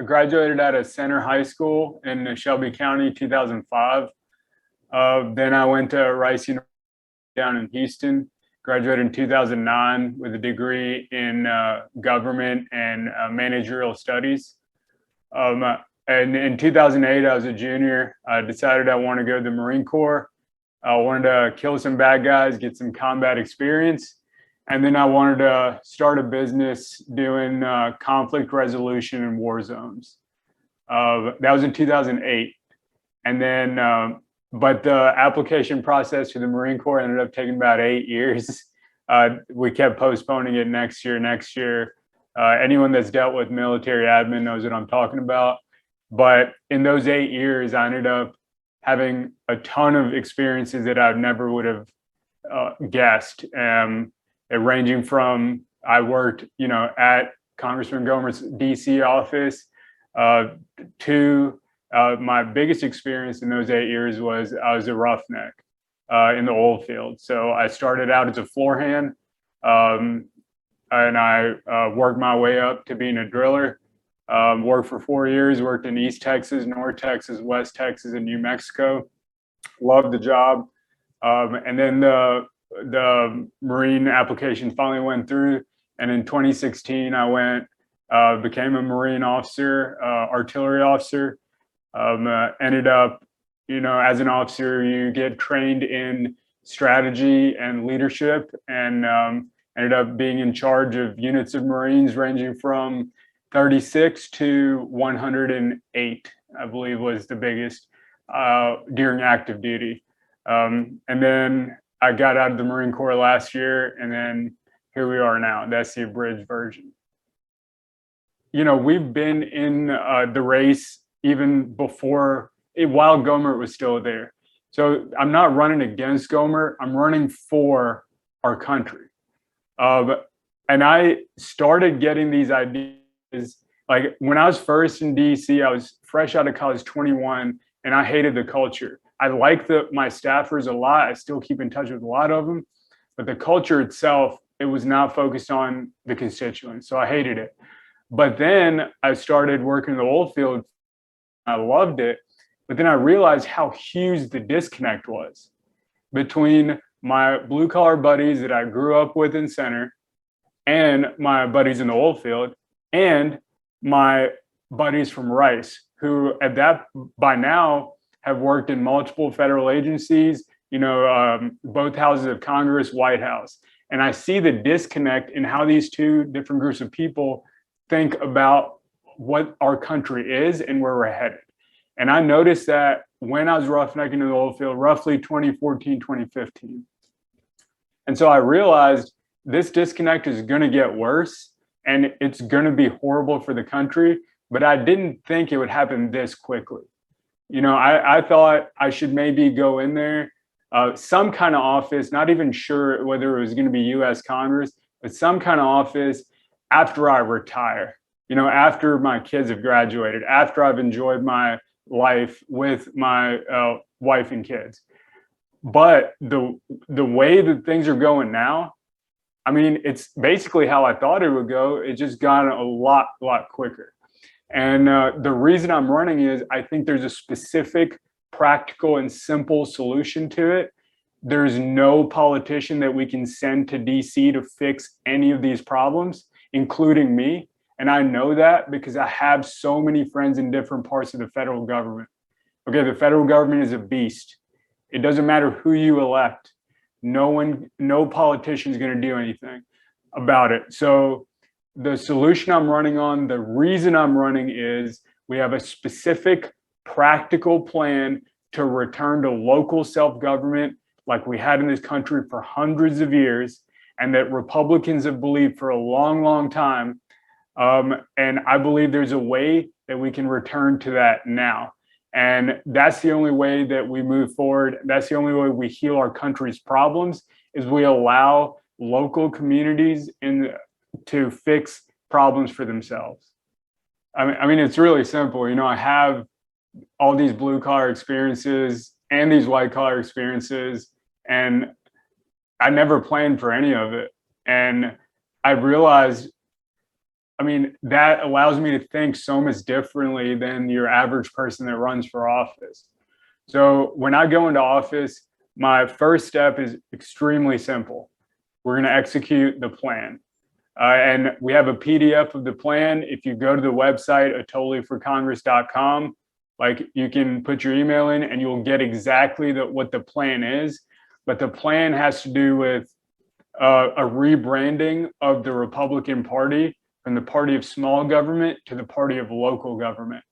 graduated out of Center High School in Shelby County, 2005. Then I went to Rice University down in Houston, graduated in 2009 with a degree in government and managerial studies. And in 2008, I was a junior. I decided I wanted to go to the Marine Corps. I wanted to kill some bad guys, get some combat experience. And then I wanted to start a business doing conflict resolution in war zones. That was in 2008. And then, but the application process for the Marine Corps ended up taking about 8 years. We kept postponing it next year. Anyone that's dealt with military admin knows what I'm talking about. But in those 8 years, I ended up having a ton of experiences that I never would have guessed. Ranging from I worked, at Congressman Gomer's DC office to my biggest experience in those 8 years was I was a roughneck in the oil field. So I started out as a floor hand, and I worked my way up to being a driller. Worked for 4 years, worked in East Texas, North Texas, West Texas, and New Mexico. Loved the job. And then the Marine application finally went through. And in 2016, I became a Marine officer, artillery officer. Ended up, as an officer, you get trained in strategy and leadership, and ended up being in charge of units of Marines ranging from 36 to 108, I believe was the biggest during active duty. And then I got out of the Marine Corps last year, and then here we are now. That's the abridged version. We've been in the race even before, while Gomer was still there. So I'm not running against Gomer, I'm running for our country. And I started getting these ideas, like when I was first in DC, I was fresh out of college, 21, and I hated the culture. I like my staffers a lot. I still keep in touch with a lot of them, but the culture itself, it was not focused on the constituents. So I hated it. But then I started working in the oil field. I loved it. But then I realized how huge the disconnect was between my blue collar buddies that I grew up with in Center and my buddies in the oil field and my buddies from Rice, who by now have worked in multiple federal agencies, both houses of Congress, White House. And I see the disconnect in how these two different groups of people think about what our country is and where we're headed. And I noticed that when I was roughnecking in the oil field, roughly 2014, 2015. And so I realized this disconnect is going to get worse and it's going to be horrible for the country, but I didn't think it would happen this quickly. I thought I should maybe go in there, some kind of office, not even sure whether it was going to be US Congress, but some kind of office after I retire, after my kids have graduated, after I've enjoyed my life with my wife and kids. But the way that things are going now, I mean, it's basically how I thought it would go. It just got a lot quicker. And the reason I'm running is I think there's a specific, practical, and simple solution to it. There's no politician that we can send to DC to fix any of these problems, including me. And I know that because I have so many friends in different parts of the federal government. Okay, the federal government is a beast. It doesn't matter who you elect. No politician is going to do anything about it. So the solution I'm running on, the reason I'm running is we have a specific practical plan to return to local self-government like we had in this country for hundreds of years, and that Republicans have believed for a long time. And I believe there's a way that we can return to that now. And that's the only way that we move forward. That's the only way we heal our country's problems, is we allow local communities to fix problems for themselves. I mean, it's really simple. I have all these blue collar experiences and these white collar experiences, and I never planned for any of it. And I realized I mean, that allows me to think so much differently than your average person that runs for office. So when I go into office, my first step is extremely simple. We're going to execute the plan. And we have a PDF of the plan. If you go to the website, atoliforcongress.com, like you can put your email in and you'll get exactly what the plan is. But the plan has to do with a rebranding of the Republican Party from the party of small government to the party of local government.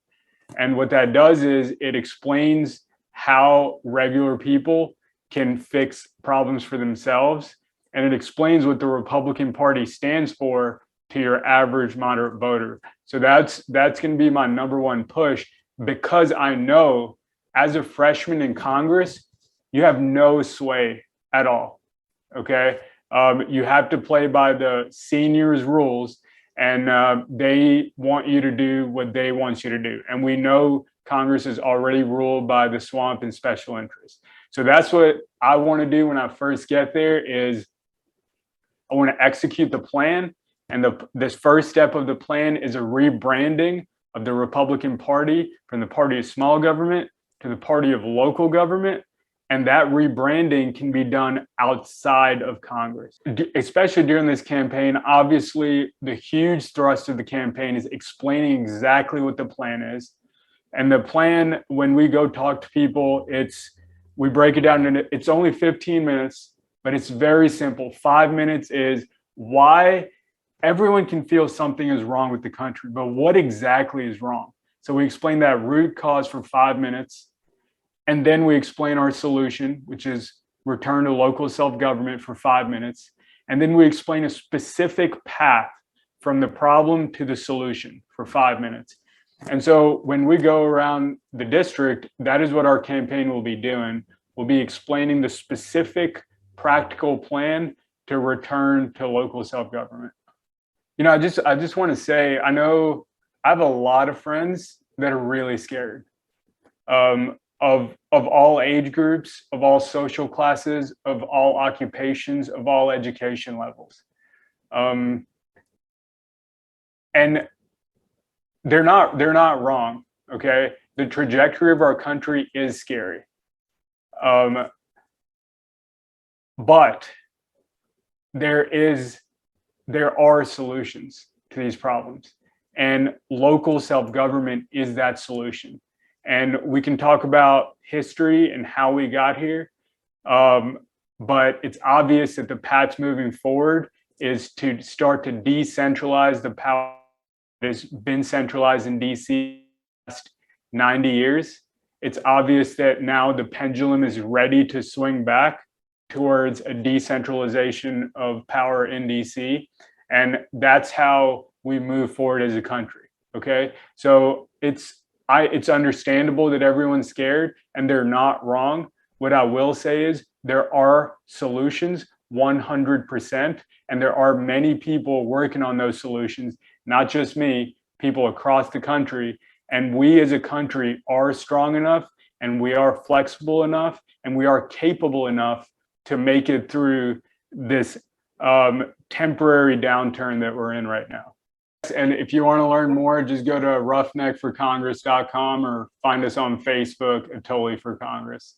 And what that does is it explains how regular people can fix problems for themselves. And it explains what the Republican Party stands for to your average moderate voter. So that's going to be my number one push, because I know as a freshman in Congress, you have no sway at all. Okay. You have to play by the seniors' rules, and they want you to do what they want you to do. And we know Congress is already ruled by the swamp and special interests. So that's what I want to do when I first get there is I want to execute the plan. And this first step of the plan is a rebranding of the Republican Party from the party of small government to the party of local government. And that rebranding can be done outside of Congress, especially during this campaign. Obviously, the huge thrust of the campaign is explaining exactly what the plan is. And the plan, when we go talk to people, we break it down into, it's only 15 minutes, but it's very simple. 5 minutes is why everyone can feel something is wrong with the country, but what exactly is wrong? So we explain that root cause for 5 minutes. And then we explain our solution, which is return to local self-government for 5 minutes. And then we explain a specific path from the problem to the solution for 5 minutes. And so when we go around the district, that is what our campaign will be doing. We'll be explaining the specific practical plan to return to local self-government. You know, I just want to say, I know I have a lot of friends that are really scared. Of all age groups, of all social classes, of all occupations, of all education levels. And they're not wrong, okay? The trajectory of our country is scary. But there are solutions to these problems, and local self-government is that solution. And we can talk about history and how we got here. But it's obvious that the path moving forward is to start to decentralize the power that has been centralized in DC the last 90 years. It's obvious that now the pendulum is ready to swing back towards a decentralization of power in DC. And that's how we move forward as a country. Okay. So it's understandable that everyone's scared, and they're not wrong. What I will say is there are solutions 100%, and there are many people working on those solutions, not just me, people across the country. And we as a country are strong enough, and we are flexible enough, and we are capable enough to make it through this temporary downturn that we're in right now. And if you want to learn more, just go to roughneckforcongress.com or find us on Facebook at Totally for Congress.